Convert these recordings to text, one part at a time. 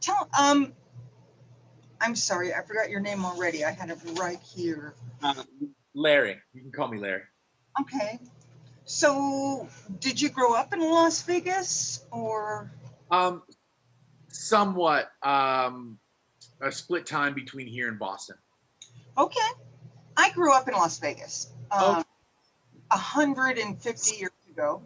Tell, I'm sorry, I forgot your name already. I had it right here. Larry. You can call me Larry. Okay. So, did you grow up in Las Vegas or? Somewhat. A split time between here and Boston. Okay. I grew up in Las Vegas 150 years ago.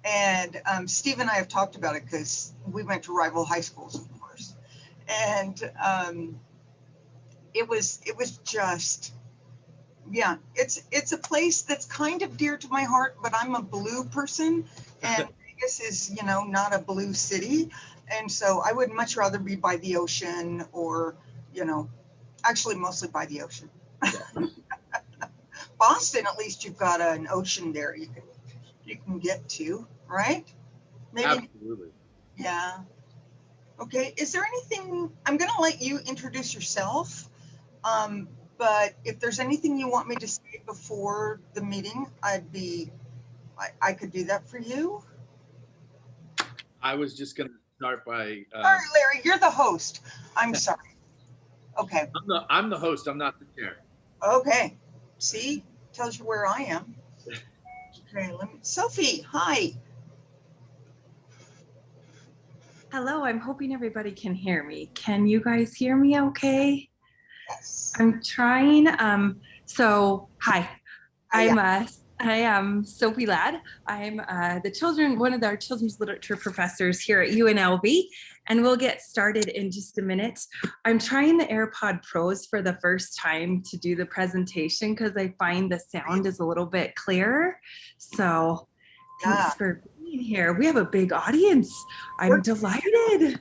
And Steve and I have talked about it because we went to rival high schools, of course. And it was just, yeah, it's a place that's kind of dear to my heart, but I'm a blue person and Vegas is, not a blue city. And so I would much rather be by the ocean or, actually mostly by the ocean. Yeah. Boston, at least you've got an ocean there you can get to, right? Maybe. Absolutely. Yeah. Okay. Is there anything, I'm going to let you introduce yourself. But if there's anything you want me to say before the meeting, I could do that for you. I was just going to start by. Sorry, Larry, you're the host. I'm sorry. Okay. I'm the host. I'm not the chair. Okay. See, tells you where I am. Okay. Sophie, hi. Hello, I'm hoping everybody can hear me. Can you guys hear me okay? Yes. I'm trying. So hi, I am Sophie Ladd. I'm one of our children's literature professors here at UNLV, and we'll get started in just a minute. I'm trying the AirPod Pros for the first time to do the presentation because I find the sound is a little bit clearer. So thanks for being here. We have a big audience. I'm delighted.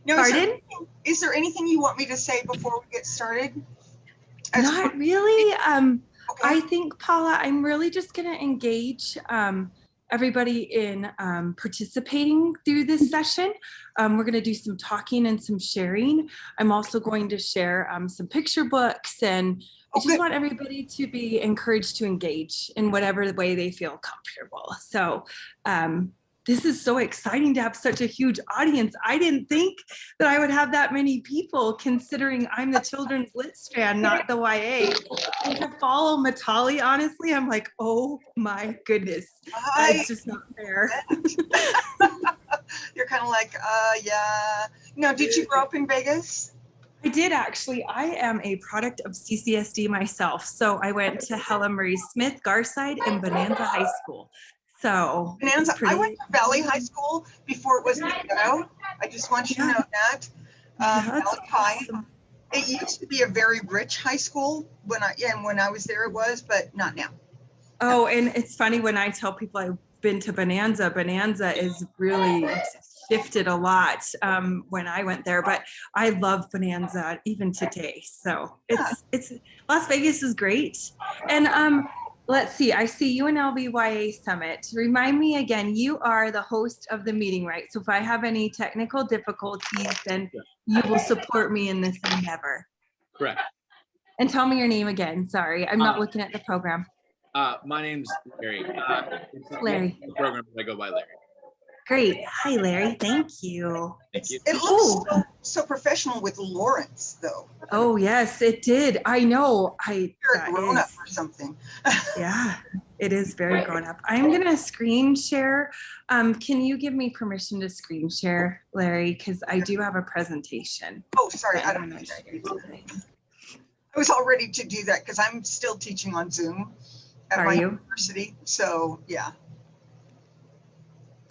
Now, Pardon? Is there anything you want me to say before we get started? Not really. Okay. I think, Paula, I'm really just going to engage everybody in participating through this session. We're going to do some talking and some sharing. I'm also going to share some picture books, and I just want everybody to be encouraged to engage in whatever way they feel comfortable. So this is so exciting to have such a huge audience. I didn't think that I would have that many people, considering I'm the children's lit strand, not the YA. And to follow Matali, honestly, I'm like, oh my goodness, that's just not fair. You're kind of like, yeah. Now, did you grow up in Vegas? I did actually. I am a product of CCSD myself. So I went to Helen Marie Smith, Garside, and Bonanza High School. So Bonanza. I went to Valley High School before it was the ghetto. I just want you to know that. That's Valley High. awesome. It used to be a very rich high school when I was there it was, but not now. Oh, and it's funny when I tell people I've been to Bonanza. Bonanza is really shifted a lot when I went there, but I love Bonanza even today. So it's Las Vegas is great. And let's see, I see UNLV YA Summit. Remind me again, you are the host of the meeting, right? So if I have any technical difficulties, then you will support me in this endeavor. Correct. And tell me your name again. Sorry, I'm not looking at the program. My name's Larry. Larry. The program I go by Larry. Great. Hi, Larry. Thank you. Thank you. It looks so professional with Lawrence, though. Oh, yes, it did. I know. You're a grown up or something. Yeah, it is very grown up. I'm going to screen share. Can you give me permission to screen share, Larry? Because I do have a presentation. Oh, sorry. I don't know. I was all ready to do that because I'm still teaching on Zoom at my university. So, yeah.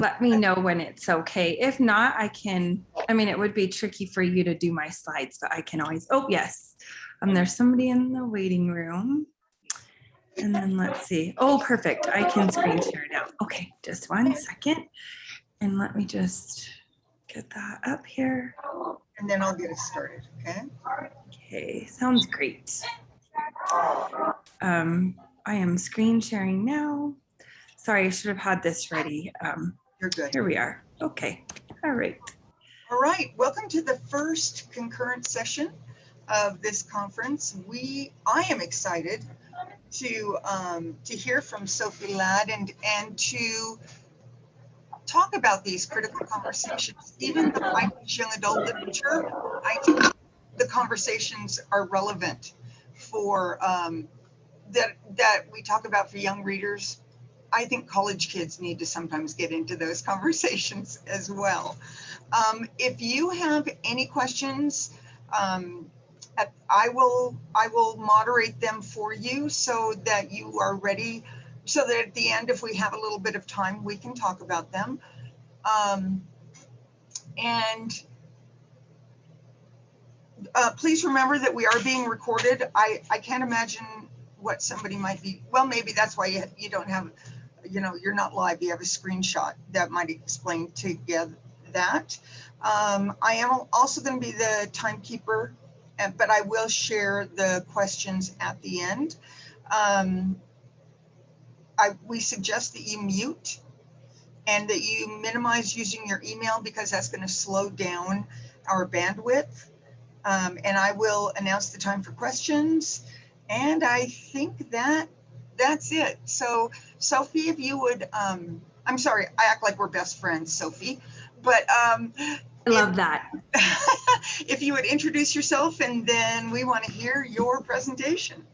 Let me know when it's okay. If not, it would be tricky for you to do my slides, but I can always, yes. There's somebody in the waiting room. And then let's see. Oh, perfect. I can screen share now. Okay, just 1 second. And let me just get that up here. And then I'll get it started, okay? Okay, sounds great. I am screen sharing now. Sorry, I should have had this ready. You're good. Here we are. Okay. All right. All right. Welcome to the first concurrent session of this conference. I am excited to hear from Sophie Ladd and to talk about these critical conversations. Even though I teach young adult literature, I think the conversations are relevant for that we talk about for young readers. I think college kids need to sometimes get into those conversations as well. If you have any questions, I will moderate them for you so that you are ready, so that at the end, if we have a little bit of time, we can talk about them. And please remember that we are being recorded. I can't imagine what somebody might be. Well, maybe that's why you don't have, you're not live. You have a screenshot that might explain together that. I am also going to be the timekeeper, but I will share the questions at the end. We suggest that you mute and that you minimize using your email, because that's going to slow down our bandwidth. And I will announce the time for questions. And I think that's it. So Sophie, if you would, I'm sorry, I act like we're best friends, Sophie, but I love that. If you would introduce yourself, and then we want to hear your presentation.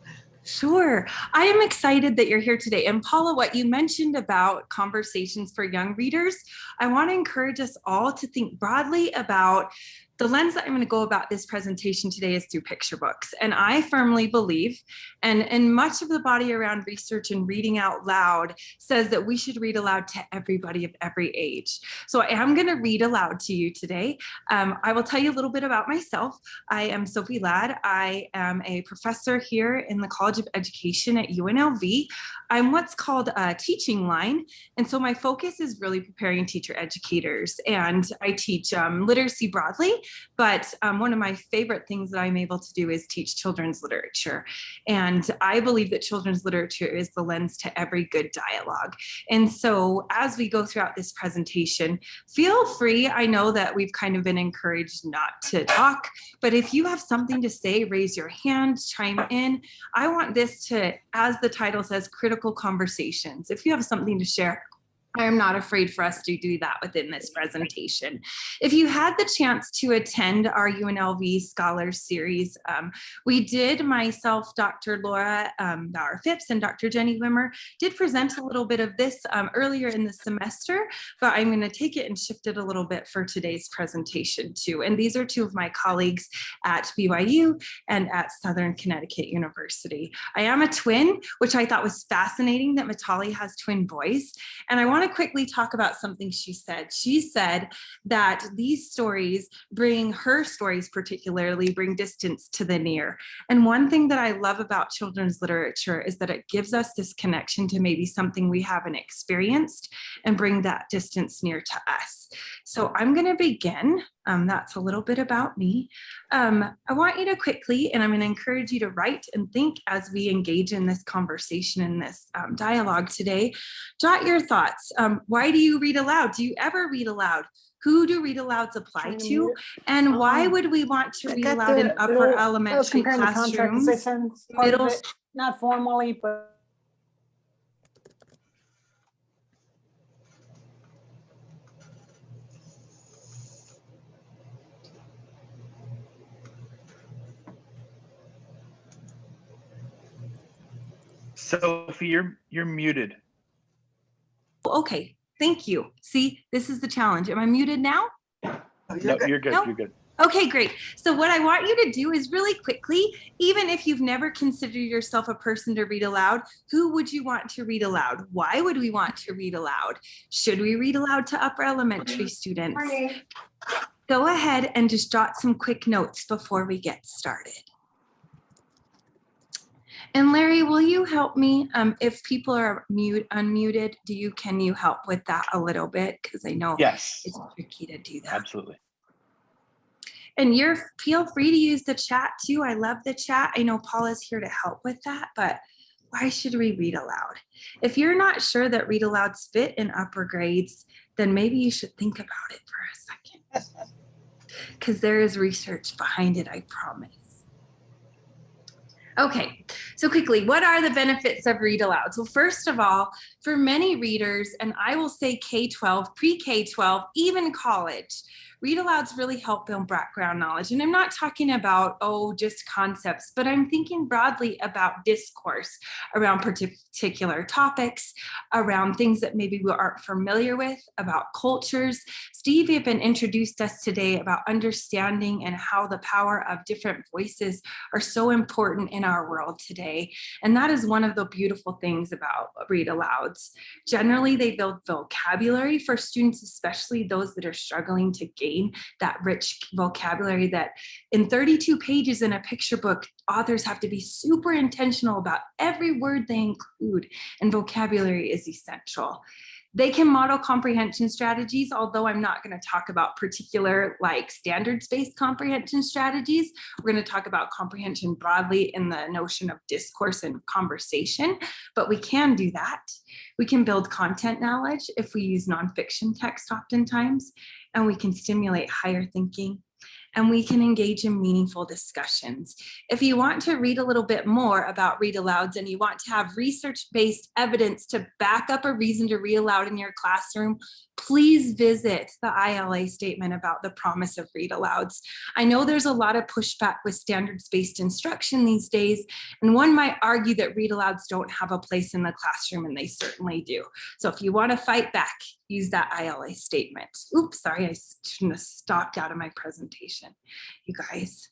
Sure. I am excited that you're here today. And Paula, what you mentioned about conversations for young readers, I want to encourage us all to think broadly about the lens that I'm going to go about this presentation today is through picture books. And I firmly believe, and much of the body around research and reading out loud says that we should read aloud to everybody of every age. So I am going to read aloud to you today. I will tell you a little bit about myself. I am Sophie Ladd. I am a professor here in the College of Education at UNLV. I'm what's called a teaching line. And so my focus is really preparing teacher educators. And I teach literacy broadly. But one of my favorite things that I'm able to do is teach children's literature. And I believe that children's literature is the lens to every good dialogue. And so as we go throughout this presentation, feel free. I know that we've kind of been encouraged not to talk, but if you have something to say, raise your hand, chime in. I want this to, as the title says, critical conversations. If you have something to share, I am not afraid for us to do that within this presentation. If you had the chance to attend our UNLV Scholars Series, we did, myself, Dr. Laura Bauer-Phipps, and Dr. Jenny Wimmer did present a little bit of this earlier in the semester, but I'm going to take it and shift it a little bit for today's presentation too. And these are two of my colleagues at BYU and at Southern Connecticut University. I am a twin, which I thought was fascinating that Mitali has twin boys. And I want to quickly talk about something she said. She said that these stories her stories particularly bring distance to the near. And one thing that I love about children's literature is that it gives us this connection to maybe something we haven't experienced and bring that distance near to us. So I'm going to begin. That's a little bit about me. I want you to quickly, and I'm going to encourage you to write and think as we engage in this conversation, in this dialogue today. Jot your thoughts. Why do you read aloud? Do you ever read aloud? Who do read alouds apply to? And why would we want to read aloud in upper elementary classrooms? Middle, not formally, but Sophie, you're muted. Okay, thank you. See, this is the challenge. Am I muted now? Oh, No, good. you're good. No? You're good. Okay, great. So what I want you to do is really quickly, even if you've never considered yourself a person to read aloud, who would you want to read aloud? Why would we want to read aloud? Should we read aloud to upper elementary students? Go ahead and just jot some quick notes before we get started. And Larry, will you help me if people are unmuted? Can you help with that a little bit? Because I know Yes, it's tricky to do that. absolutely. And feel free to use the chat too. I love the chat. I know Paula's here to help with that, but why should we read aloud? If you're not sure that read alouds fit in upper grades, then maybe you should think about it for a second. Because there is research behind it, I promise. Okay, so quickly, what are the benefits of read aloud? So first of all, for many readers, and I will say K-12, pre-K-12, even college, read alouds really help build background knowledge. And I'm not talking about, just concepts, but I'm thinking broadly about discourse around particular topics, around things that maybe we aren't familiar with, about cultures. Steve even introduced us today about understanding and how the power of different voices are so important in our world today. And that is one of the beautiful things about read alouds. Generally, they build vocabulary for students, especially those that are struggling to gain that rich vocabulary that in 32 pages in a picture book, authors have to be super intentional about every word they include, and vocabulary is essential. They can model comprehension strategies, although I'm not going to talk about particular like standards-based comprehension strategies. We're going to talk about comprehension broadly in the notion of discourse and conversation, but we can do that. We can build content knowledge if we use nonfiction text oftentimes, and we can stimulate higher thinking, and we can engage in meaningful discussions. If you want to read a little bit more about read alouds and you want to have research-based evidence to back up a reason to read aloud in your classroom, please visit the ILA statement about the promise of read alouds. I know there's a lot of pushback with standards-based instruction these days, and one might argue that read alouds don't have a place in the classroom, and they certainly do. So if you want to fight back, use that ILA statement. Oops, sorry, I shouldn't have stopped out of my presentation, you guys.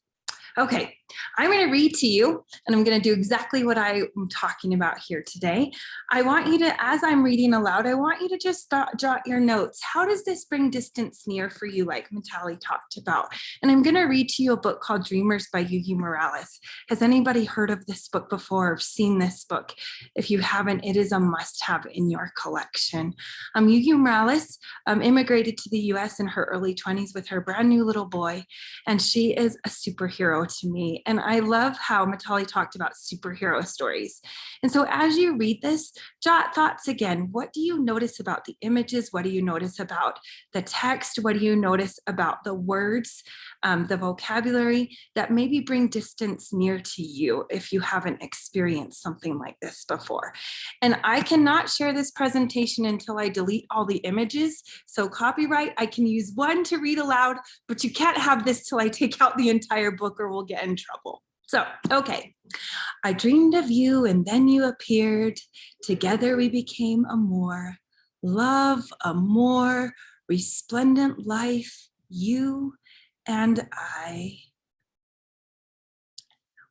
Okay, I'm going to read to you, and I'm going to do exactly what I'm talking about here today. I want you to, as I'm reading aloud, I want you to just jot your notes. How does this bring distance near for you, like Mitali talked about? And I'm going to read to you a book called Dreamers by Yugi Morales. Has anybody heard of this book before or seen this book? If you haven't, it is a must-have in your collection. Yugi Morales immigrated to the US in her early 20s with her brand new little boy, and she is a superhero to me. And I love how Mitali talked about superhero stories. And so as you read this, jot thoughts again. What do you notice about the images? What do you notice about the text? What do you notice about the words, the vocabulary that maybe bring distance near to you if you haven't experienced something like this before? And I cannot share this presentation until I delete all the images. So copyright, I can use one to read aloud, but you can't have this till I take out the entire book or we'll get in trouble. So, okay. I dreamed of you and then you appeared. Together we became a more love, a more resplendent life, you and I.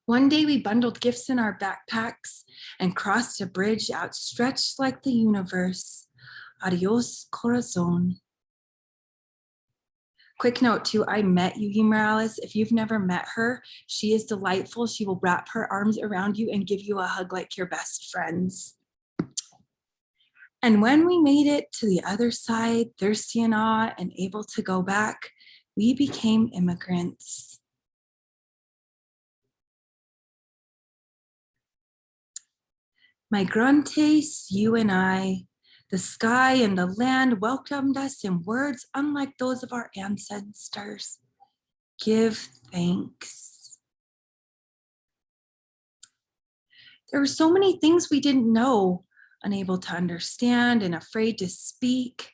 One day we bundled gifts in our backpacks and crossed a bridge outstretched like the universe. Adios, corazon. Quick note too, I met Yugi Morales. If you've never met her, she is delightful. She will wrap her arms around you and give you a hug like your best friends. And when we made it to the other side, thirsty in awe and able to go back, we became immigrants. Migrantes, you and I, the sky and the land welcomed us in words unlike those of our ancestors. Give thanks. There were so many things we didn't know, unable to understand and afraid to speak.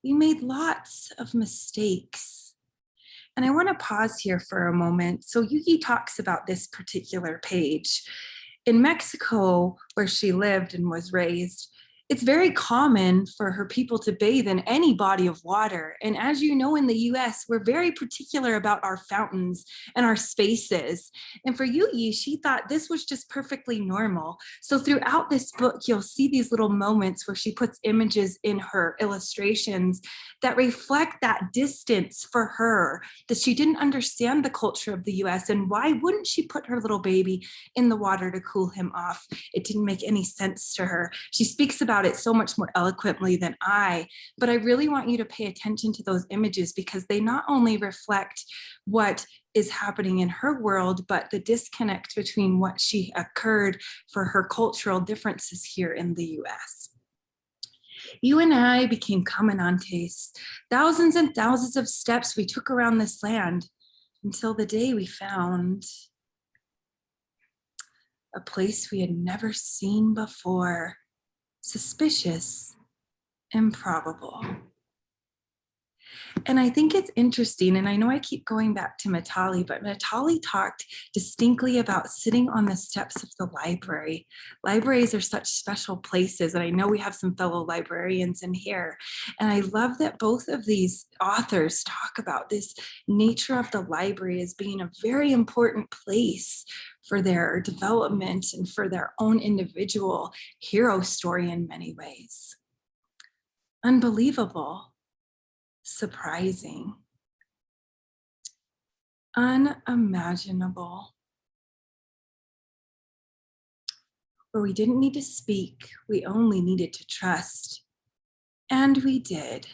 We made lots of mistakes. And I want to pause here for a moment. So Yugi talks about this particular page. In Mexico, where she lived and was raised, it's very common for her people to bathe in any body of water. And as you know, in the US, we're very particular about our fountains and our spaces. And for Yugi, she thought this was just perfectly normal. So throughout this book, you'll see these little moments where she puts images in her illustrations that reflect that distance for her, that she didn't understand the culture of the US. And why wouldn't she put her little baby in the water to cool him off? It didn't make any sense to her. She speaks about it so much more eloquently than I, but I really want you to pay attention to those images because they not only reflect what is happening in her world, but the disconnect between what she occurred for her cultural differences here in the US. You and I became caminantes, thousands and thousands of steps we took around this land until the day we found a place we had never seen before, suspicious, improbable. And I think it's interesting, and I know I keep going back to Mitali, but Mitali talked distinctly about sitting on the steps of the library. Libraries are such special places, and I know we have some fellow librarians in here. And I love that both of these authors talk about this nature of the library as being a very important place for their development and for their own individual hero story in many ways. Unbelievable. Surprising, unimaginable, where we didn't need to speak, we only needed to trust, and we did.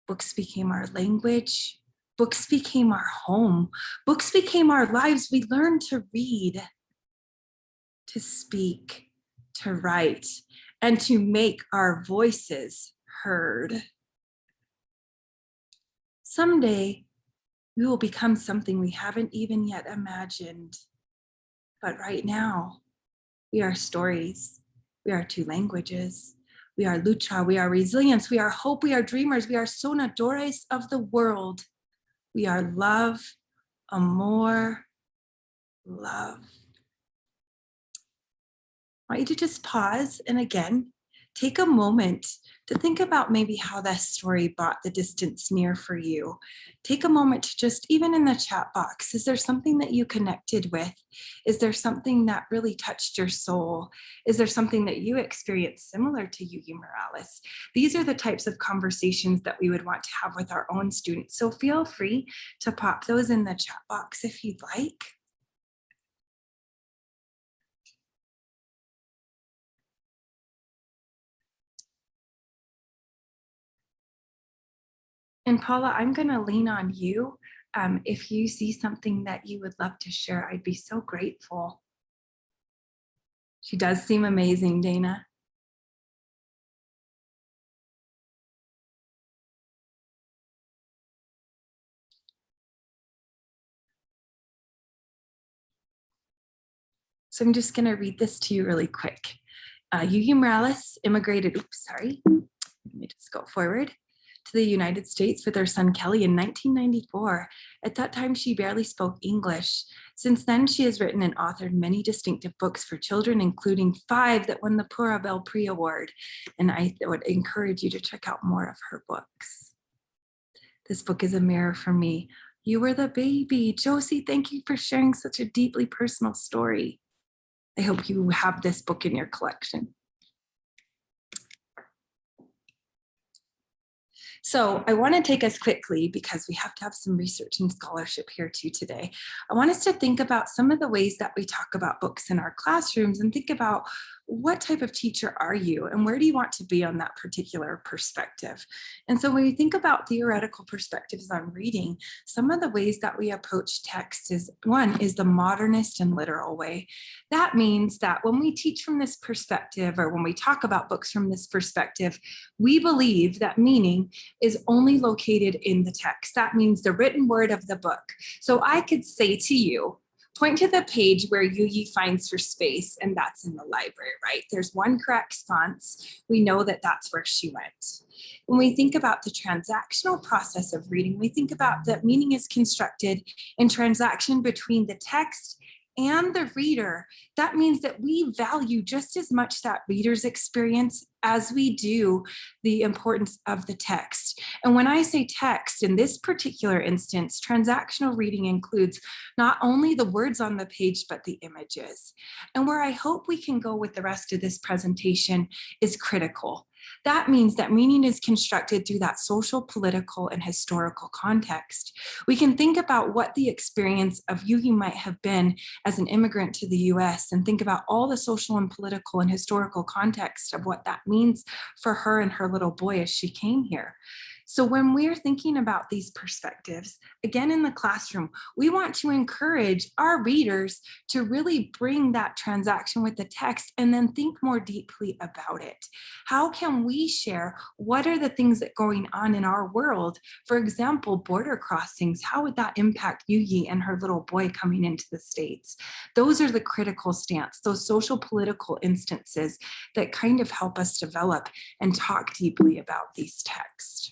Books became our language, books became our home, books became our lives. We learned to read, to speak, to write, and to make our voices heard. Someday, we will become something we haven't even yet imagined. But right now, we are stories. We are two languages. We are lucha. We are resilience. We are hope. We are dreamers. We are sonadores of the world. We are love, amor, love. I want you to just pause and again, take a moment to think about maybe how that story brought the distance near for you. Take a moment to just, even in the chat box, is there something that you connected with? Is there something that really touched your soul? Is there something that you experienced similar to Yuyi Morales? These are the types of conversations that we would want to have with our own students. So feel free to pop those in the chat box if you'd like. And Paula, I'm going to lean on you. If you see something that you would love to share, I'd be so grateful. She does seem amazing, Dana. So I'm just going to read this to you really quick. Yuyi Morales immigrated, let me just go forward, to the United States with her son Kelly in 1994. At that time, she barely spoke English. Since then, she has written and authored many distinctive books for children, including 5 that won the Pura Bel Prix Award. And I would encourage you to check out more of her books. This book is a mirror for me. You were the baby. Josie, thank you for sharing such a deeply personal story. I hope you have this book in your collection. So I want to take us quickly, because we have to have some research and scholarship here too today. I want us to think about some of the ways that we talk about books in our classrooms and think about what type of teacher are you and where do you want to be on that particular perspective? And so when you think about theoretical perspectives on reading, some of the ways that we approach text is, one is the modernist and literal way. That means that when we teach from this perspective, or when we talk about books from this perspective, we believe that meaning is only located in the text. That means the written word of the book. So I could say to you, point to the page where Yuyi finds her space, and that's in the library, right? There's one correct response. We know that that's where she went. When we think about the transactional process of reading, we think about that meaning is constructed in transaction between the text and the reader. That means that we value just as much that reader's experience as we do the importance of the text. And when I say text, in this particular instance, transactional reading includes not only the words on the page, but the images. And where I hope we can go with the rest of this presentation is critical. That means that meaning is constructed through that social, political, and historical context. We can think about what the experience of Yuyi might have been as an immigrant to the US and think about all the social and political and historical context of what that means for her and her little boy as she came here. So when we're thinking about these perspectives, again in the classroom, we want to encourage our readers to really bring that transaction with the text and then think more deeply about it. How can we share what are the things that are going on in our world? For example, border crossings, how would that impact Yuyi and her little boy coming into the States? Those are the critical stance, those social political instances that kind of help us develop and talk deeply about these texts.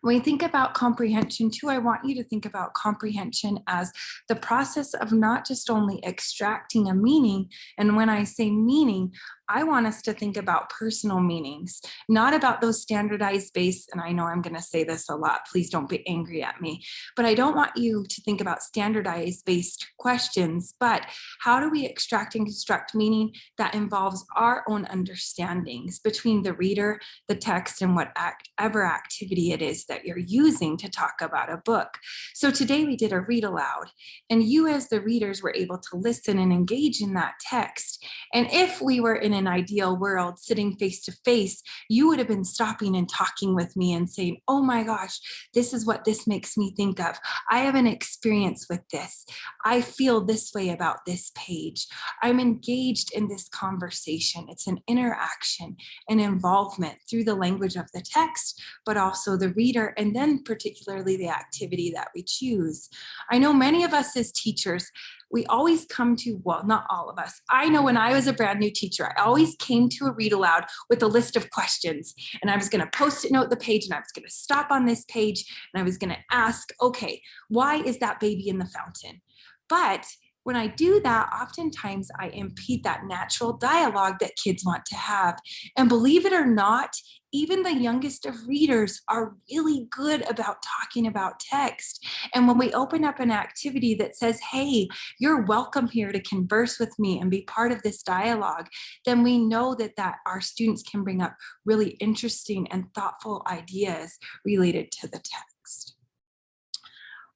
When we think about comprehension too, I want you to think about comprehension as the process of not just only extracting a meaning, and when I say meaning, I want us to think about personal meanings, not about those standardized based, and I know I'm going to say this a lot, please don't be angry at me, but I don't want you to think about standardized based questions, but how do we extract and construct meaning that involves our own understandings between the reader, the text, and whatever activity it is that you're using to talk about a book. So today we did a read aloud, and you as the readers were able to listen and engage in that text. And if we were in an ideal world sitting face to face, you would have been stopping and talking with me and saying, oh my gosh, this is what this makes me think of. I have an experience with this. I feel this way about this page. I'm engaged in this conversation. It's an interaction and involvement through the language of the text, but also the reader, and then particularly the activity that we choose. I know many of us as teachers, we always come to, well, not all of us. I know when I was a brand new teacher, I always came to a read aloud with a list of questions, and I was going to post-it note the page, and I was going to stop on this page, and I was going to ask, okay, why is that baby in the fountain? But when I do that, oftentimes I impede that natural dialogue that kids want to have. And believe it or not, even the youngest of readers are really good about talking about text. And when we open up an activity that says, hey, you're welcome here to converse with me and be part of this dialogue, then we know that our students can bring up really interesting and thoughtful ideas related to the text.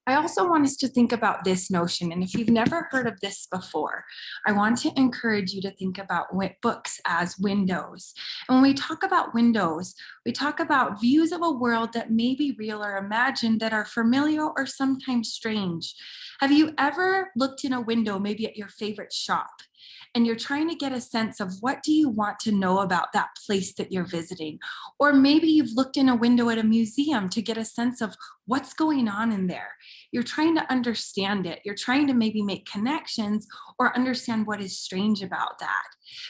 I also want us to think about this notion, and if you've never heard of this before, I want to encourage you to think about books as windows. And when we talk about windows, we talk about views of a world that may be real or imagined that are familiar or sometimes strange. Have you ever looked in a window, maybe at your favorite shop, and you're trying to get a sense of what do you want to know about that place that you're visiting? Or maybe you've looked in a window at a museum to get a sense of what's going on in there. You're trying to understand it. You're trying to maybe make connections or understand what is strange about that.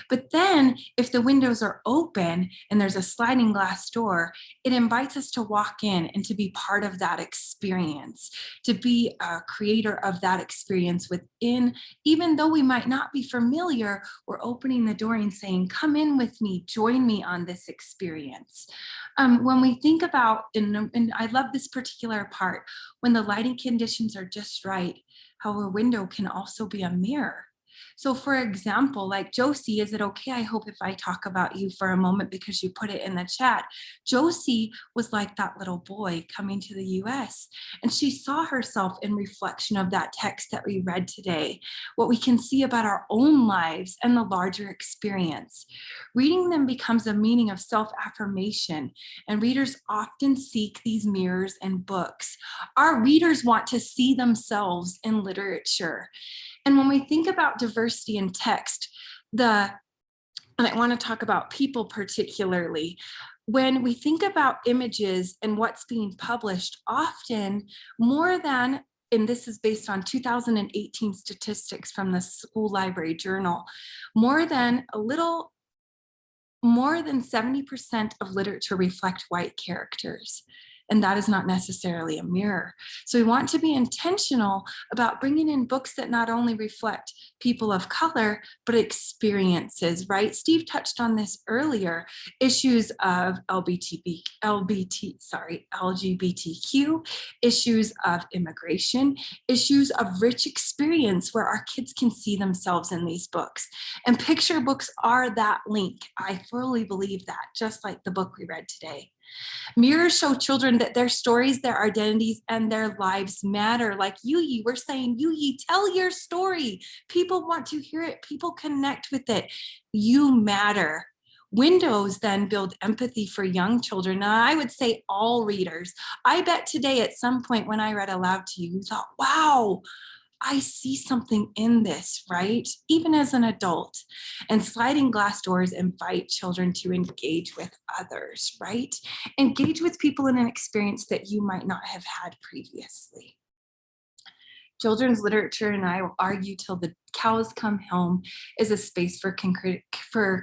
But then if the windows are open and there's a sliding glass door, it invites us to walk in and to be part of that experience, to be a creator of that experience within, even though we might not be familiar, we're opening the door and saying, come in with me, join me on this experience. When we think about, and I love this particular part, when the lighting conditions are just right, how a window can also be a mirror. So for example, like Josie, is it okay, I hope, if I talk about you for a moment because you put it in the chat? Josie was like that little boy coming to the US, and she saw herself in reflection of that text that we read today, what we can see about our own lives and the larger experience. Reading them becomes a meaning of self-affirmation, and readers often seek these mirrors in books. Our readers want to see themselves in literature. And when we think about diversity in text, and I want to talk about people particularly, when we think about images and what's being published, often more than, and this is based on 2018 statistics from the School Library Journal, more than 70% of literature reflect white characters. And that is not necessarily a mirror. So we want to be intentional about bringing in books that not only reflect people of color, but experiences, right? Steve touched on this earlier, issues of LGBTQ, issues of immigration, issues of rich experience where our kids can see themselves in these books. And picture books are that link. I fully believe that, just like the book we read today. Mirrors show children that their stories, their identities, and their lives matter. Like Yuyi, we're saying, Yuyi, tell your story. People want to hear it. People connect with it. You matter. Windows then build empathy for young children. And I would say all readers. I bet today at some point when I read aloud to you, you thought, wow, I see something in this, right? Even as an adult. And sliding glass doors invite children to engage with others, right? Engage with people in an experience that you might not have had previously. Children's literature, and I will argue till the cows come home, is a space for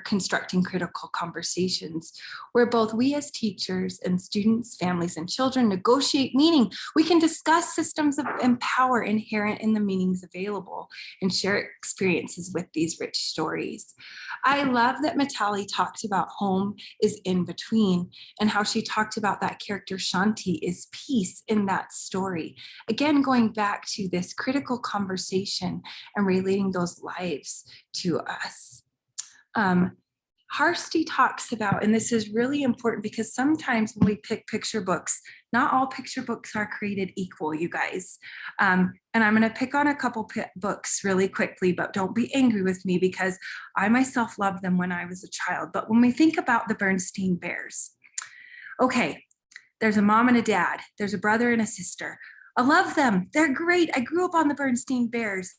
constructing critical conversations where both we as teachers and students, families, and children negotiate meaning. We can discuss systems of power inherent in the meanings available and share experiences with these rich stories. I love that Mitali talked about home is in between, and how she talked about that character Shanti is peace in that story. Again, going back to this critical conversation and relating those lives to us. Harsti talks about, and this is really important because sometimes when we pick picture books, not all picture books are created equal, you guys. And I'm going to pick on a couple books really quickly, but don't be angry with me because I myself loved them when I was a child. But when we think about the Bernstein Bears, okay, there's a mom and a dad, there's a brother and a sister. I love them. They're great. I grew up on the Bernstein Bears.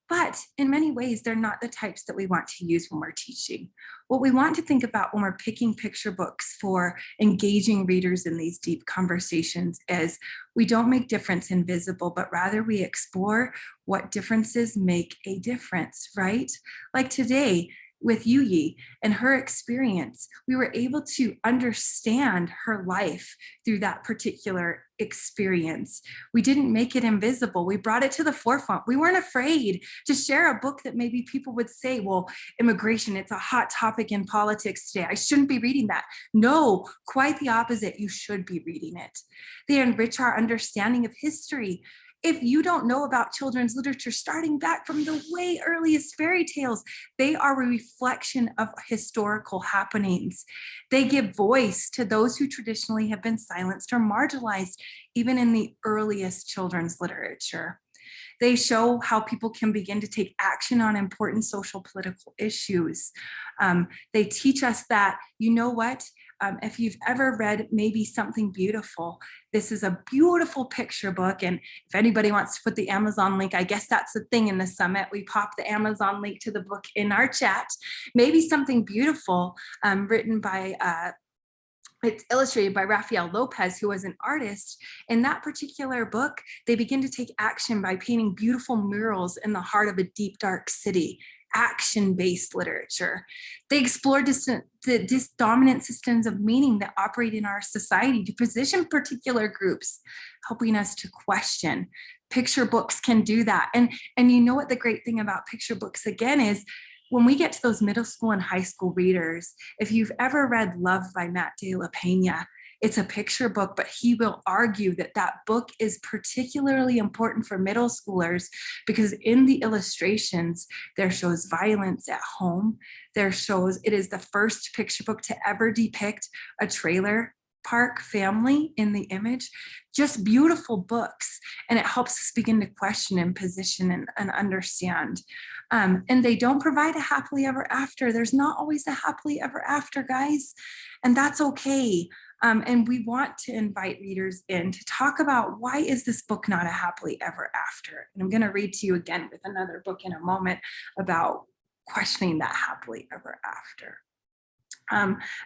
But in many ways, they're not the types that we want to use when we're teaching. What we want to think about when we're picking picture books for engaging readers in these deep conversations is we don't make difference invisible, but rather we explore what differences make a difference, right? Like today, with Yuyi and her experience, we were able to understand her life through that particular experience. We didn't make it invisible. We brought it to the forefront. We weren't afraid to share a book that maybe people would say, well, immigration, it's a hot topic in politics today. I shouldn't be reading that. No, quite the opposite. You should be reading it. They enrich our understanding of history. If you don't know about children's literature, starting back from the way earliest fairy tales, they are a reflection of historical happenings. They give voice to those who traditionally have been silenced or marginalized, even in the earliest children's literature. They show how people can begin to take action on important social political issues. They teach us that, you know what? If you've ever read Maybe Something Beautiful, this is a beautiful picture book. And if anybody wants to put the Amazon link, I guess that's the thing in the summit. We pop the Amazon link to the book in our chat. Maybe Something Beautiful, written by, it's illustrated by Rafael Lopez, who was an artist. In that particular book, they begin to take action by painting beautiful murals in the heart of a deep, dark city. Action-based literature. They explore the dominant systems of meaning that operate in our society to position particular groups, helping us to question. Picture books can do that. And you know what the great thing about picture books again is, when we get to those middle school and high school readers, if you've ever read Love by Matt de la Peña, it's a picture book, but he will argue that that book is particularly important for middle schoolers because in the illustrations, there shows violence at home. There shows, it is the first picture book to ever depict a trailer park family in the image. Just beautiful books. And it helps us begin to question and position and understand. And they don't provide a happily ever after. There's not always a happily ever after, guys. And that's okay. And we want to invite readers in to talk about why is this book not a happily ever after? And I'm going to read to you again with another book in a moment about questioning that happily ever after.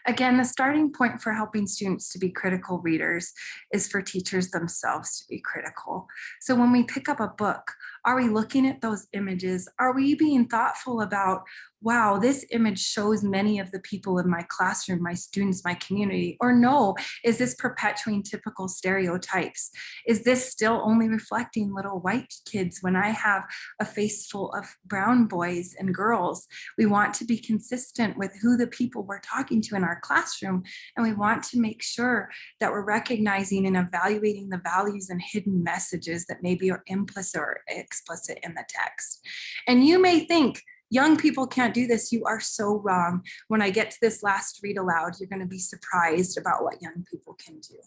Again, the starting point for helping students to be critical readers is for teachers themselves to be critical. So when we pick up a book, are we looking at those images? Are we being thoughtful about, wow, this image shows many of the people in my classroom, my students, my community? Or no, is this perpetuating typical stereotypes? Is this still only reflecting little white kids when I have a face full of brown boys and girls? We want to be consistent with who the people we're talking to in our classroom, and we want to make sure that we're recognizing and evaluating the values and hidden messages that maybe are implicit or explicit in the text. And you may think, young people can't do this. You are so wrong. When I get to this last read aloud, you're going to be surprised about what young people can do.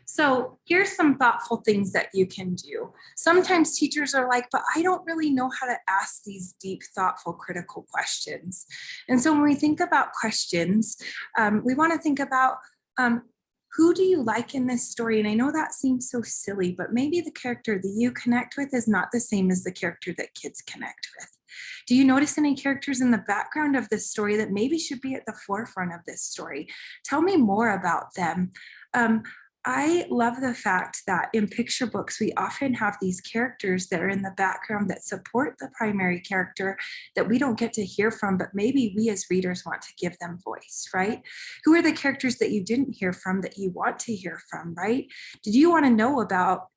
So here's some thoughtful things that you can do. Sometimes teachers are like, but I don't really know how to ask these deep, thoughtful, critical questions. And so when we think about questions, we want to think about who do you like in this story? And I know that seems so silly, but maybe the character that you connect with is not the same as the character that kids connect with. Do you notice any characters in the background of this story that maybe should be at the forefront of this story? Tell me more about them. I love the fact that in picture books, we often have these characters that are in the background that support the primary character that we don't get to hear from, but maybe we as readers want to give them voice, right? Who are the characters that you didn't hear from that you want to hear from, right? Did you want to know about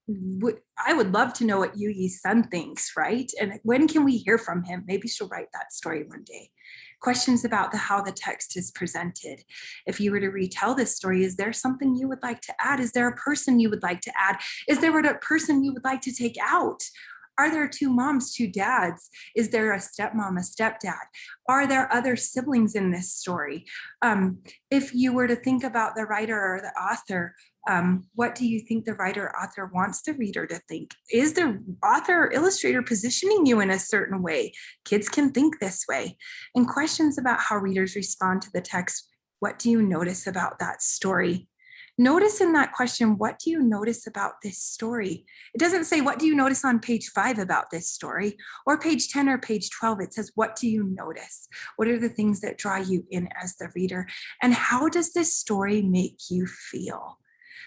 I would love to know what Yu Yi's son thinks, right? And when can we hear from him? Maybe she'll write that story one day. Questions about how the text is presented. If you were to retell this story, is there something you would like to add? Is there a person you would like to add? Is there a person you would like to take out? Are there two moms, two dads? Is there a stepmom, a stepdad? Are there other siblings in this story? If you were to think about the writer or the author, what do you think the writer or author wants the reader to think? Is the author or illustrator positioning you in a certain way? Kids can think this way. And questions about how readers respond to the text. What do you notice about that story? Notice in that question, what do you notice about this story? It doesn't say, what do you notice on page 5 about this story? Or page 10 or page 12, it says, what do you notice? What are the things that draw you in as the reader? And how does this story make you feel?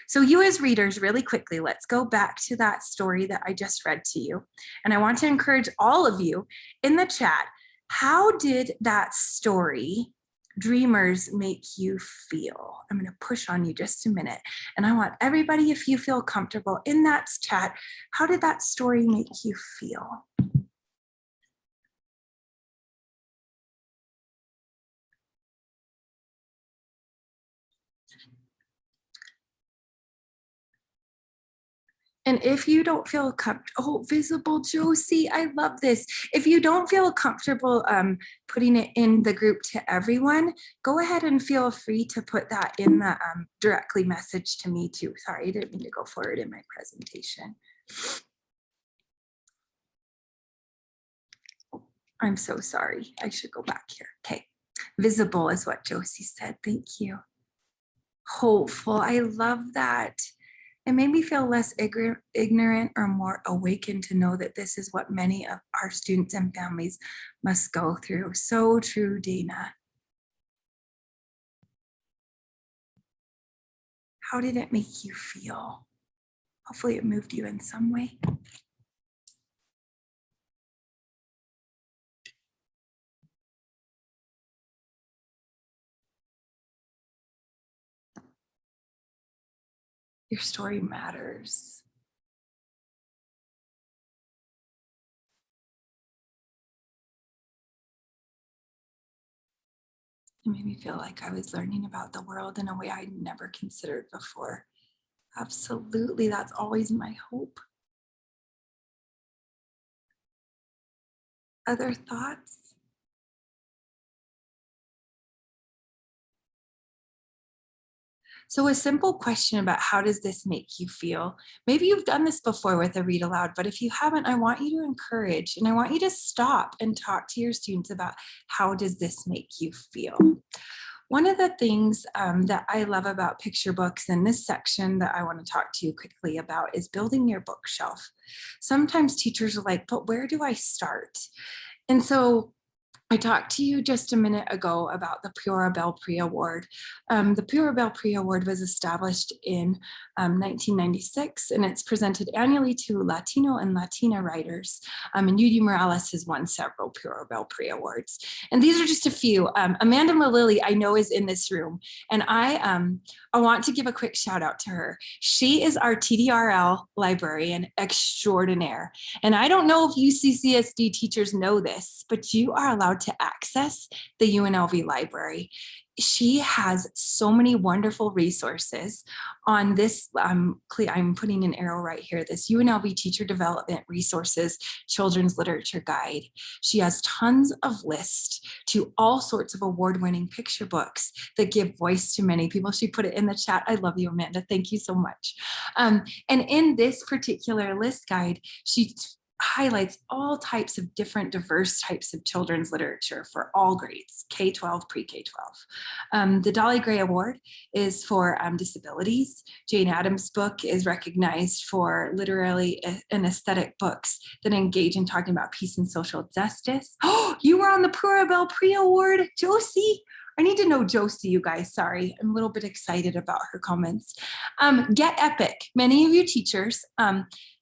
So you as readers, really quickly, let's go back to that story that I just read to you. And I want to encourage all of you in the chat, how did that story, Dreamers, make you feel? I'm going to push on you just a minute. And I want everybody, if you feel comfortable in that chat, how did that story make you feel? And if you don't feel comfortable, oh, visible Josie, I love this. If you don't feel comfortable putting it in the group to everyone, go ahead and feel free to put that in the directly message to me too. Sorry, I didn't mean to go forward in my presentation. I'm so sorry. I should go back here. Okay, visible is what Josie said. Thank you. Hopeful, I love that. It made me feel less ignorant or more awakened to know that this is what many of our students and families must go through. So true, Dana. How did it make you feel? Hopefully it moved you in some way. Your story matters. It made me feel like I was learning about the world in a way I'd never considered before. Absolutely, that's always my hope. Other thoughts? So a simple question about how does this make you feel? Maybe you've done this before with a read aloud, but if you haven't, I want you to encourage and I want you to stop and talk to your students about how does this make you feel? One of the things that I love about picture books in this section that I want to talk to you quickly about is building your bookshelf. Sometimes teachers are like, but where do I start? And so I talked to you just a minute ago about the Pura Belpré Award. The Pura Belpré Award was established in 1996, and it's presented annually to Latino and Latina writers. And Yudy Morales has won several Pura Belpré Awards. And these are just a few. Amanda Malili, I know, is in this room, and I want to give a quick shout out to her. She is our TDRL librarian extraordinaire. And I don't know if UCCSD teachers know this, but you are allowed to access the UNLV library. She has so many wonderful resources on this. I'm putting an arrow right here, this UNLV Teacher Development Resources Children's Literature Guide. She has tons of lists to all sorts of award-winning picture books that give voice to many people. She put it in the chat. I love you, Amanda. Thank you so much. And in this particular list guide, she highlights all types of different diverse types of children's literature for all grades, K-12, pre-K-12. The Dolly Gray Award is for disabilities. Jane Addams' book is recognized for literary and aesthetic books that engage in talking about peace and social justice. Oh, you were on the Pura Bell Pre-Award, Josie. I need to know Josie, you guys. Sorry, I'm a little bit excited about her comments. Get Epic. Many of you teachers,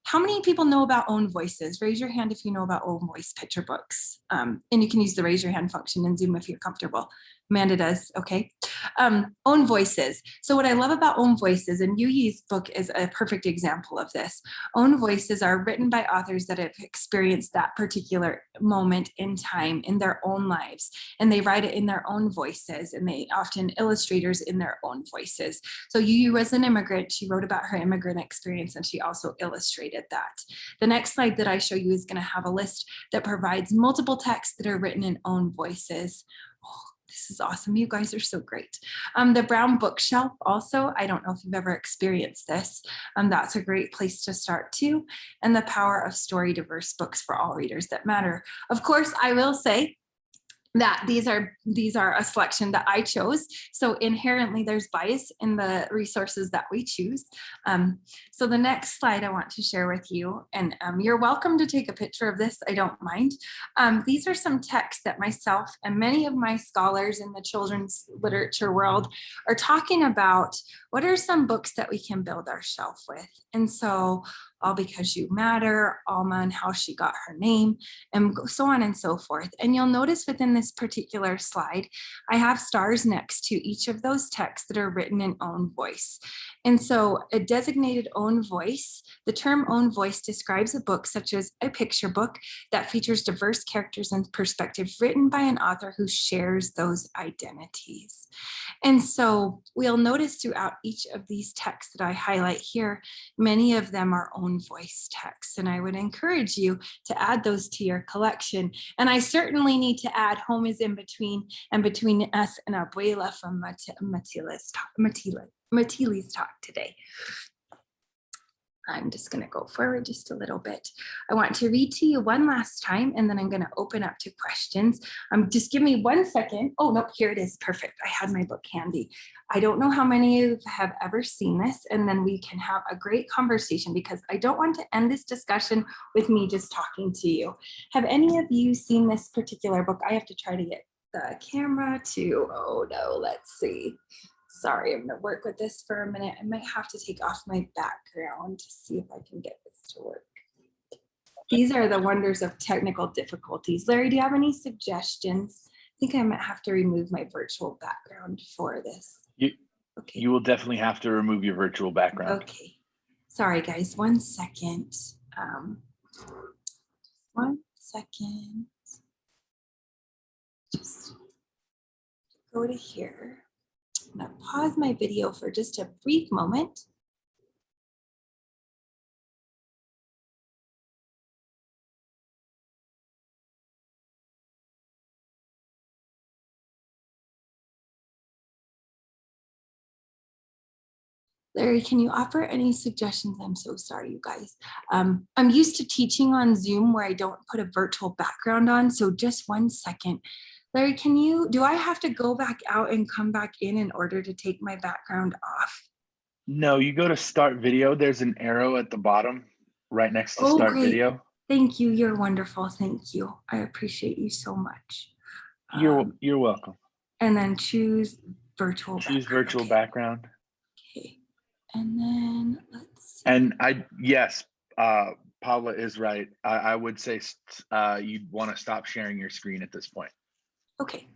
how many people know about Own Voices? Raise your hand if you know about Own Voice picture books. And you can use the raise your hand function in Zoom if you're comfortable. Amanda does, okay. Own Voices. So what I love about Own Voices, and Yuyi's book is a perfect example of this. Own Voices are written by authors that have experienced that particular moment in time in their own lives, and they write it in their own voices, and they often illustrators in their own voices. So Yuyi was an immigrant. She wrote about her immigrant experience, and she also illustrated that. The next slide that I show you is going to have a list that provides multiple texts that are written in own voices. Oh, this is awesome. You guys are so great. The Brown Bookshelf also, I don't know if you've ever experienced this. That's a great place to start too. And The Power of Story, Diverse Books for All Readers That Matter. Of course, I will say that these are a selection that I chose. So inherently there's bias in the resources that we choose. So the next slide I want to share with you, and you're welcome to take a picture of this, I don't mind. These are some texts that myself and many of my scholars in the children's literature world are talking about. What are some books that we can build our shelf with? And so All Because You Matter, Alma and How She Got Her Name, and so on and so forth. And you'll notice within this particular slide, I have stars next to each of those texts that are written in own voice. And so a designated own voice, the term own voice describes a book such as a picture book that features diverse characters and perspectives written by an author who shares those identities. And so we'll notice throughout each of these texts that I highlight here, many of them are own voice texts. And I would encourage you to add those to your collection. And I certainly need to add Home is in Between and Between Us and Abuela from Matili's talk today. I'm just going to go forward just a little bit. I want to read to you one last time, and then I'm going to open up to questions. Just give me 1 second. Oh, no, here it is. Perfect. I had my book handy. I don't know how many of you have ever seen this, and then we can have a great conversation because I don't want to end this discussion with me just talking to you. Have any of you seen this particular book? I have to try to get the camera to, oh no, let's see. Sorry, I'm gonna work with this for a minute. I might have to take off my background to see if I can get this to work. These are the wonders of technical difficulties. Larry, do you have any suggestions? I think I might have to remove my virtual background for this. Okay. You will definitely have to remove your virtual background. Okay. Sorry, guys. 1 second. 1 second. Just go to here. I'm going to pause my video for just a brief moment. Larry, can you offer any suggestions? I'm so sorry, you guys. I'm used to teaching on Zoom where I don't put a virtual background on, so just 1 second. Larry, do I have to go back out and come back in order to take my background off? No, you go to start video. There's an arrow at the bottom right next to start great. video. Thank you. You're wonderful. Thank you. I appreciate you so much. You're welcome. And then choose virtual Choose background. virtual Okay. background. Okay. And then let's see. And yes, Paula is right. I would say you'd want to stop sharing your screen at this point. Okay,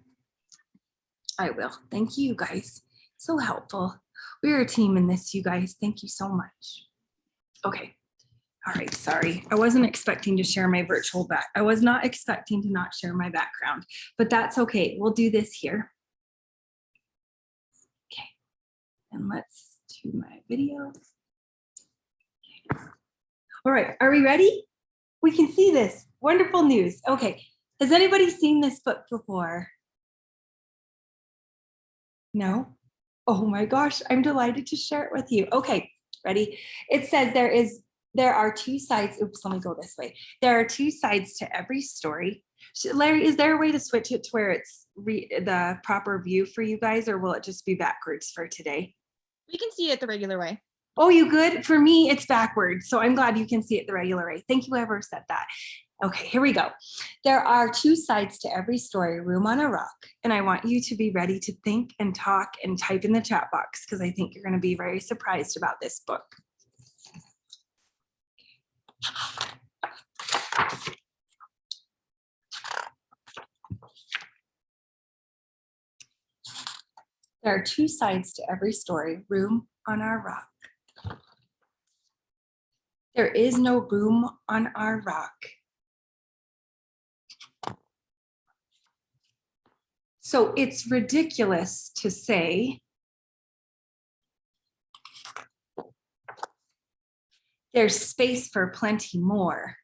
I will. Thank you, guys. So helpful. We're a team in this, you guys. Thank you so much. Okay, All right, sorry. I wasn't expecting to share my virtual back. I was not expecting to not share my background, but that's okay. We'll do this here. Okay, and let's do my video. Okay. All right, are we ready? We can see this. Wonderful news. Okay, has anybody seen this book before? No? Oh my gosh, I'm delighted to share it with you. Okay, ready? It says there are two sides. Oops, let me go this way. There are two sides to every story. Larry, is there a way to switch it to where it's the proper view for you guys, or will it just be backwards for today? We can see it the regular way. Oh, you good? For me, it's backwards. So I'm glad you can see it the regular way. Thank you, whoever said that. Okay, here we go. There are two sides to every story, Room on a Rock. And I want you to be ready to think and talk and type in the chat box because I think you're going to be very surprised about this book. There are two sides to every story, Room on our Rock. There is no room on our rock. So it's ridiculous to say there's space for plenty more.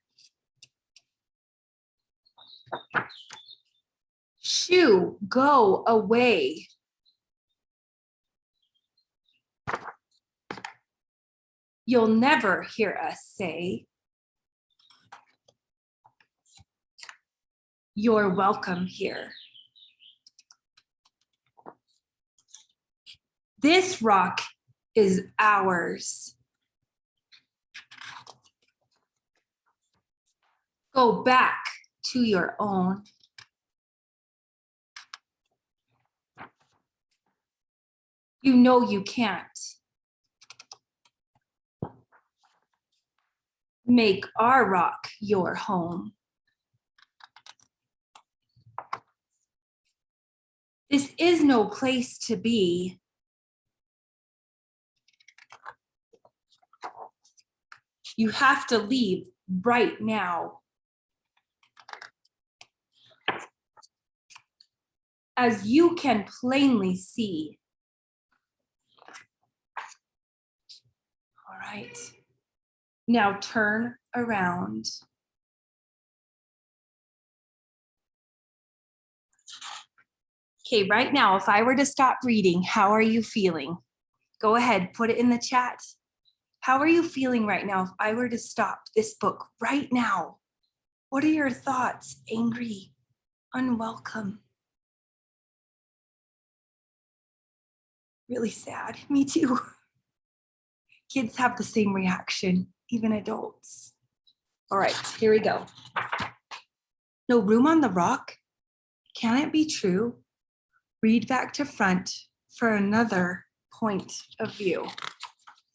Shoo, go away. You'll never hear us say, you're welcome here. This rock is ours. Go back to your own. You know you can't. Make our rock your home. This is no place to be. You have to leave right now. As you can plainly see. All right. Now turn around. Okay, right now, if I were to stop reading, how are you feeling? Go ahead, put it in the chat. How are you feeling right now if I were to stop this book right now? What are your thoughts? Angry, unwelcome, really sad? Me too. Kids have the same reaction, even adults. All right, here we go. No room on the rock? Can it be true? Read back to front for another point of view.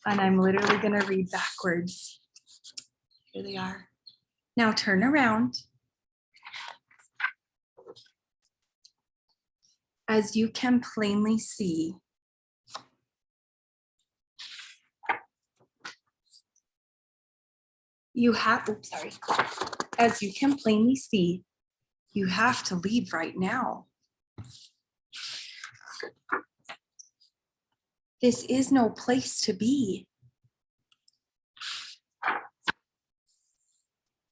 And I'm literally gonna read backwards. Here they are. Now turn around. As you can plainly see, you have, oops, sorry. As you can plainly see, you have to leave right now. This is no place to be.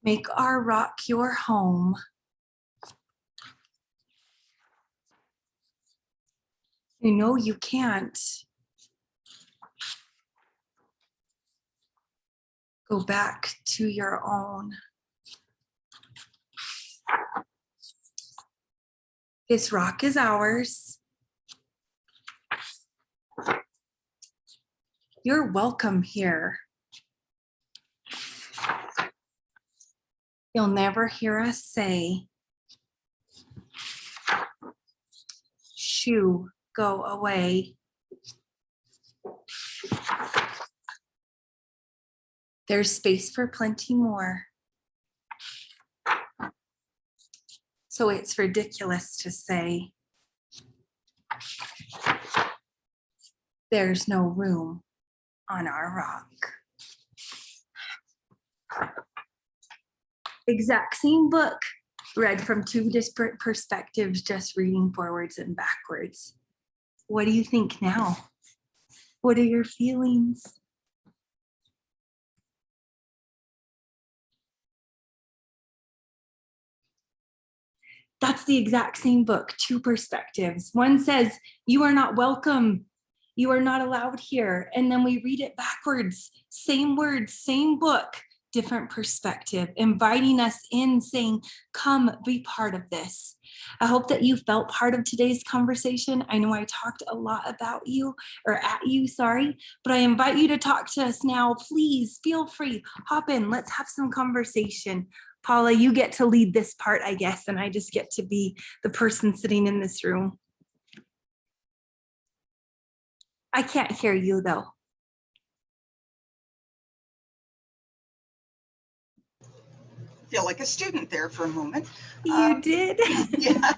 Make our rock your home. You know you can't. Go back to your own. This rock is ours. You're welcome here. You'll never hear us say, shoo, go away. There's space for plenty more. So it's ridiculous to say, there's no room on our rock. exact same book, read from two disparate perspectives, just reading forwards and backwards. What do you think now? What are your feelings? That's the exact same book, two perspectives. One says, you are not welcome. You are not allowed here. And then we read it backwards, same words, same book, different perspective, inviting us in, saying, come be part of this. I hope that you felt part of today's conversation. I know I talked a lot about you, or at you, sorry, but I invite you to talk to us now. Please feel free, hop in, let's have some conversation. Paula, you get to lead this part, I guess, and I just get to be the person sitting in this room. I can't hear you though. Feel like a student there for a moment. You did? Yeah.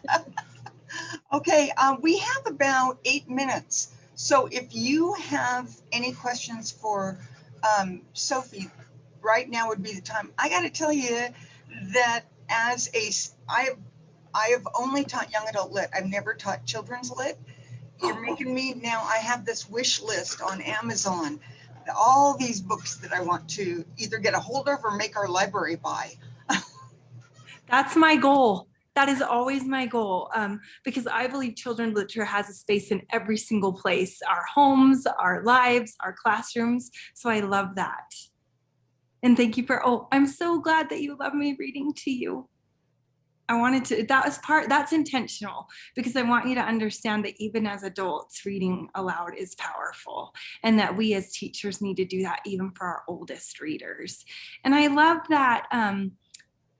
Okay, we have about 8 minutes. So if you have any questions for Sophie, right now would be the time. I got to tell you that I have only taught young adult lit. I've never taught children's lit. You're making me now, I have this wish list on Amazon, all these books that I want to either get a hold of or make our library buy. That's my goal. That is always my goal, because I believe children's literature has a space in every single place, our homes, our lives, our classrooms. So I love that. And thank you for, oh, I'm so glad that you love me reading to you. I wanted to, that's intentional, because I want you to understand that even as adults, reading aloud is powerful, and that we as teachers need to do that even for our oldest readers. And I love that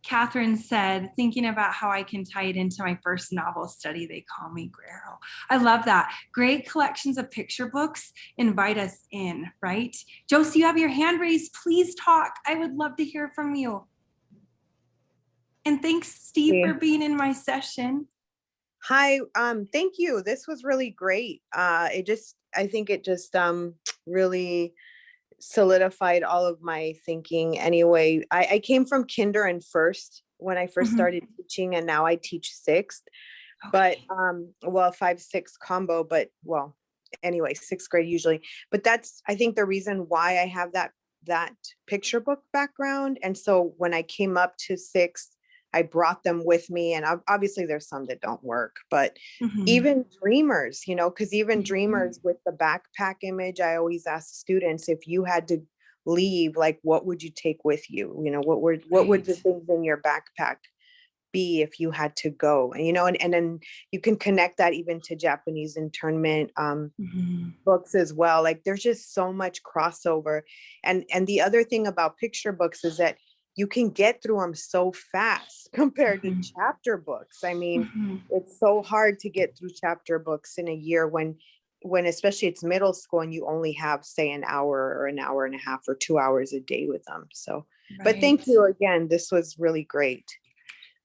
Catherine said, thinking about how I can tie it into my first novel study, They Call Me Guerrero. I love that. Great collections of picture books invite us in, right? Josie, you have your hand raised. Please talk. I would love to hear from you. And thanks, Steve, for being in my session. Hi, thank you. This was really great. I think it just really solidified all of my thinking. Anyway, I came from kinder and first when I first started teaching, and now I teach sixth. But well, 5-6 combo, but well, anyway, sixth grade usually. But that's, I think, the reason why I have that picture book background. And so when I came up to sixth, I brought them with me, and obviously there's some that don't work, but even Dreamers, because even Dreamers with the backpack image, I always ask students, if you had to leave, like, what would you take with you? What would the things in your backpack be if you had to go? And then you can connect that even to Japanese internment books as well. Like, there's just so much crossover. And the other thing about picture books is that you can get through them so fast compared to chapter books. I mean, it's so hard to get through chapter books in a year when especially it's middle school and you only have, say, an hour or an hour and a half or 2 hours a day with them. So, but thank you again. This was really great.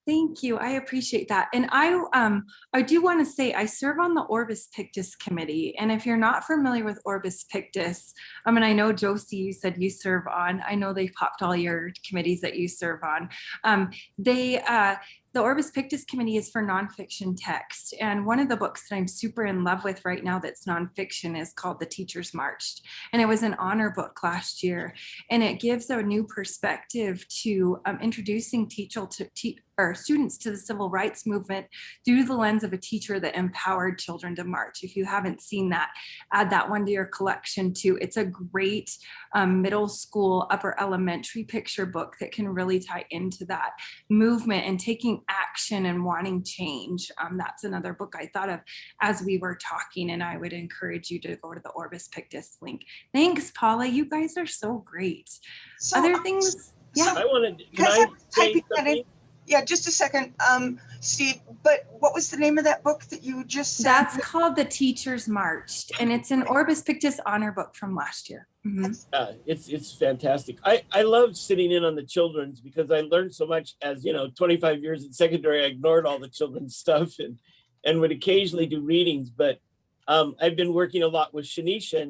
Thank you. I appreciate that. And I do want to say I serve on the Orbis Pictus committee. And if you're not familiar with Orbis Pictus, and I know Josie, you said you serve on, I know they've popped all your committees that you serve on. The Orbis Pictus committee is for nonfiction text. And one of the books that I'm super in love with right now that's nonfiction is called The Teachers Marched. And it was an honor book last year. And it gives a new perspective to introducing students to the civil rights movement through the lens of a teacher that empowered children to march. If you haven't seen that, add that one to your collection too. It's a great middle school, upper elementary picture book that can really tie into that movement and taking action and wanting change. That's another book I thought of as we were talking, and I would encourage you to go to the Orbis Pictus link. Thanks, Paula. You guys are so great. So, other things? Yeah. I wanted, can I say something? Yeah, just a second, Steve, but what was the name of that book that you just said? That's called The Teachers Marched, and it's an Orbis Pictus honor book from last year. It's fantastic. I love sitting in on the children's because I learned so much. As 25 years in secondary, I ignored all the children's stuff and would occasionally do readings, but I've been working a lot with Shanisha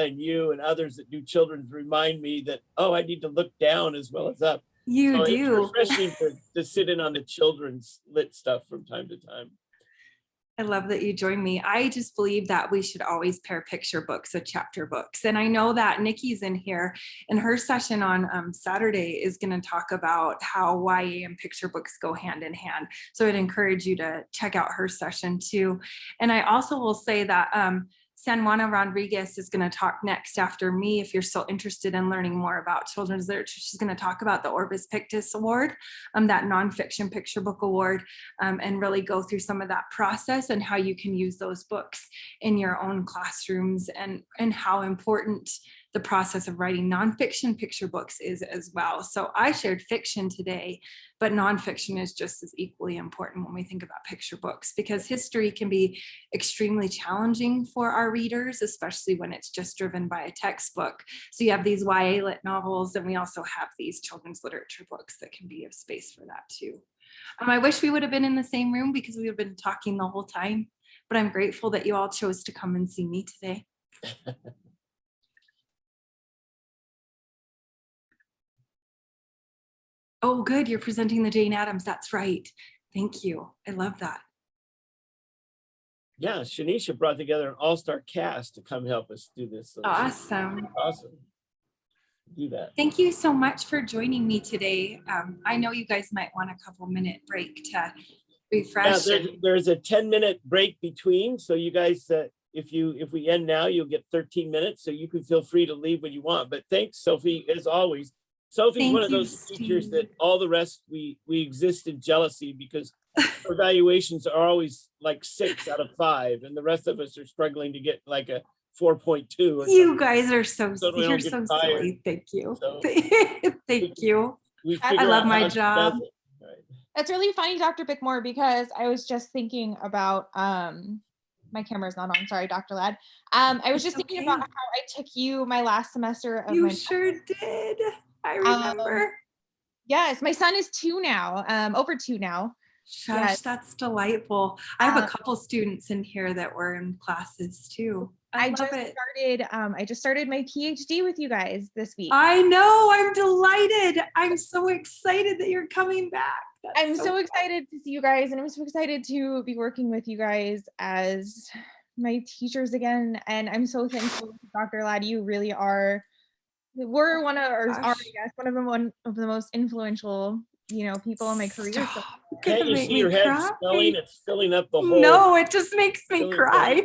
and you and others that do children's remind me that, oh, I need to look down as well as up. You So it's do. refreshing to sit in on the children's lit stuff from time to time. I love that you joined me. I just believe that we should always pair picture books with chapter books. And I know that Nikki's in here, and her session on Saturday is going to talk about how YA and picture books go hand in hand. So I'd encourage you to check out her session too. And I also will say that San Juana Rodriguez is going to talk next after me. If you're still interested in learning more about children's literature, she's going to talk about the Orbis Pictus Award, that nonfiction picture book award, and really go through some of that process and how you can use those books in your own classrooms, and how important the process of writing nonfiction picture books is as well. So I shared fiction today, but nonfiction is just as equally important when we think about picture books, because history can be extremely challenging for our readers, especially when it's just driven by a textbook. So you have these YA lit novels, and we also have these children's literature books that can be of space for that too. I wish we would have been in the same room because we would have been talking the whole time, but I'm grateful that you all chose to come and see me today. Oh, good. You're presenting the Jane Addams. That's right. Thank you. I love that. Yeah, Shanisha brought together an all-star cast to come help us do this. So Awesome. awesome. Do that. Thank you so much for joining me today. I know you guys might want a couple-minute break to refresh. Yeah, there's a 10-minute break between. So you guys, if we end now, you'll get 13 minutes. So you can feel free to leave when you want. But thanks, Sophie, as always. Sophie's Thank one of you, those teachers Steve. that all the rest we exist in jealousy, because our evaluations are always like 6 out of 5, and the rest of us are struggling to get like a 4.2 or You something. guys are so, So we you're don't get so fired. silly. Thank you. So Thank you. we I figure love out my how she job. does it. Right. That's really funny, Dr. Bickmore, because I was just thinking about my camera's not on. Sorry, Dr. Ladd. I was It's just thinking okay. about how I took you my last semester of You my sure did. I remember. yes, my son is 2 now, over 2 now. Shush, yes. that's delightful. I have a Um, couple students in here that were in classes too. I love it. I just started my PhD with you guys this week. I know. I'm delighted. I'm so excited that you're coming back. That's I'm so fun. excited to see you guys, and I'm so excited to be working with you guys as my teachers again. And I'm so thankful, Dr. Ladd. You really are. We're one of, or are, I Gosh. guess, one of the most influential, people in my career. So Stop. You're Can't gonna you make see me your head cry. swelling? It's filling up the whole. No, it just makes me Filling cry.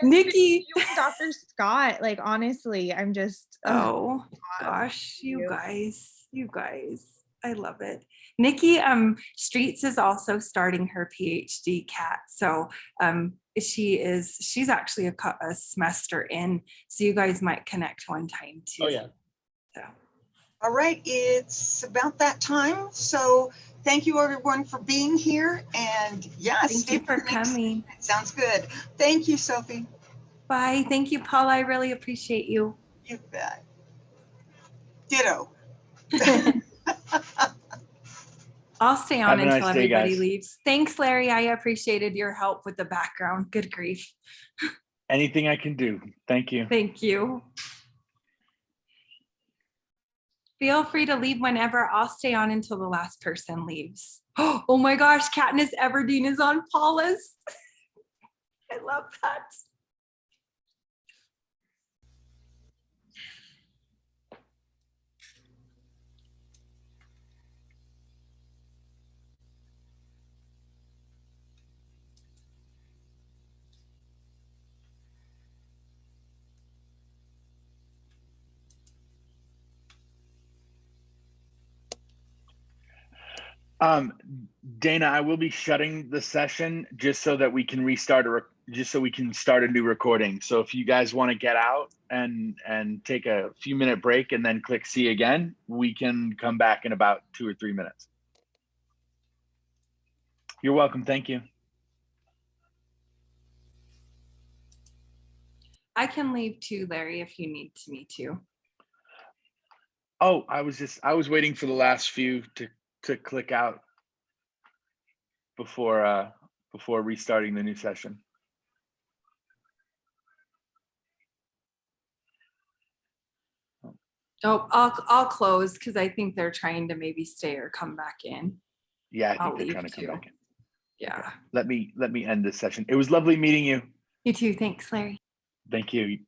Nikki. you and Dr. Scott, like, honestly, I'm just. Oh gosh, you guys, I love it. Nikki Streets is also starting her PhD, Kat. So she's actually a semester in, so you guys might connect one time too. Oh yeah. So. All right, it's about that time. So thank you everyone for being here. And yes, Thank you for coming. Sounds good. Thank you, Sophie. Bye. Thank you, Paula. I really appreciate you. You bet. Ditto. I'll stay Have on a until nice day, everybody guys. leaves. Thanks, Larry. I appreciated your help with the background. Good grief. Anything I can do. Thank you. Thank you. Feel free to leave whenever. I'll stay on until the last person leaves. Oh my gosh, Katniss Everdeen is on Paula's. I love that. Dana, I will be shutting the session just so that we can restart start a new recording. So if you guys want to get out and take a few minute break and then click see again, we can come back in about 2 or 3 minutes. You're welcome. Thank you. I can leave too, Larry, if you need me to. Oh, I was waiting for the last few to click out before restarting the new session. Oh, I'll close because I think they're trying to maybe stay or come back in. Yeah, I I'll think they're leave trying to come too. back in. Yeah. Let me end this session. It was lovely meeting you. You too. Thanks, Larry. Thank you.